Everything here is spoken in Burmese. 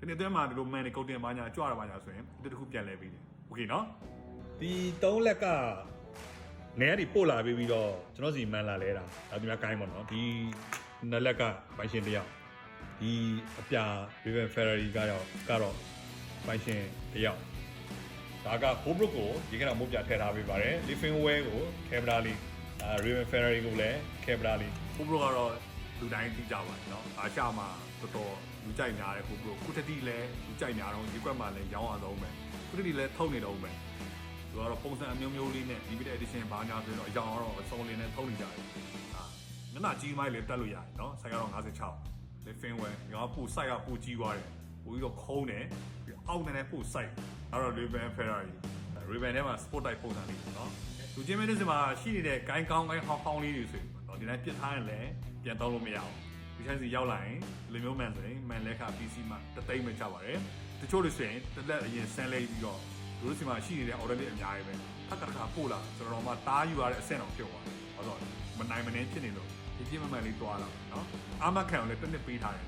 ဒီနေ့မှာဒီလို man တွေကုတ်တင်ပါညာကြွရပါညာဆိုရင်ဒီတစ်ခုပြန်လဲပြီးတယ်โอเคနော်ဒီ3လက်ကနေရာဒီပို့လာပြီးတော့ကျွန်တော်စီမှန်လာလဲတာဒါဒီမှာကိုင်းပါနော်ဒီနှစ်လက်ကပိုင်ရှင်တယောက်ဒီအပြာ Raven Ferrari ကတော့ပိုင်ရှင်တယောက်ဒါက GoPro ကိုဒီကနေ့မို့ပြထည့်ထားပေးပါတယ် Living Wear ကို camera လေးRaven Ferrari ကိုလည်း camera လေး GoPro ကတော့လူတိုင်းသိကြပါတယ်နော်အားချမှာတော်တော်လူကြိုက်များတယ် GoPro ခုတတိလည်းလူကြိုက်များတော့ဒီကွက်မှာလည်းရောင်းအောင်ပဲခုတတိလည်းထုတ်နေတော့ပဲသူကတော့ပုံစံအမျိုးမျိုးလေးနဲ့ limited edition ဘာညာဆိုတော့အရောင်းတော့အစုံလေးနဲ့ထုတ်နေကြတယ်မျက်နှာကြီးမိုင်းလေးတက်လို့ရတယ်နော်ဆိုင်ကတော့56 Living Wear ရောပူ site ကပူကြီးသွားတယ်ပိုပြီးတော့ခုံးတယ်အောက်နဲ့ပူ site အဲ့တော့ Raven Ferrari Raven ထဲမှာ sport type ပုံစံလေးနော်လူချင်းမဲတဲ့စမှာရှိနေတဲ့ဂိုင်းကောင်းဟောင်းလေးတွေဆိုတော့ဒီတိုင်းပြစ်ထားရင်လည်းပြန်တောင်းလို့မရအောင်ဒီတိုင်းစီရောက်လာရင်လူမျိုးမှန်ဆိုရင်မှန်လက်ခ PC မှာတသိမ့်မချပါတယ်တချို့တွေဆိုရင်တစ်လက်အရင်ဆန်းလေးပြီးတော့လူတို့စီမှာရှိနေတဲ့ order လေးအများကြီးပဲထပ်တစ်ခါပို့လာဆိုတော့မှတားယူရတဲ့အဆင့်အောင်ပြုတ်သွားတယ်ဟုတ်တော့မနိုင်မနှင်းဖြစ်နေလို့ဒီပြင်းမှန်လေးတွားလာနော်အာမခံကိုလည်းတစ်နှစ်ပေးထားတယ်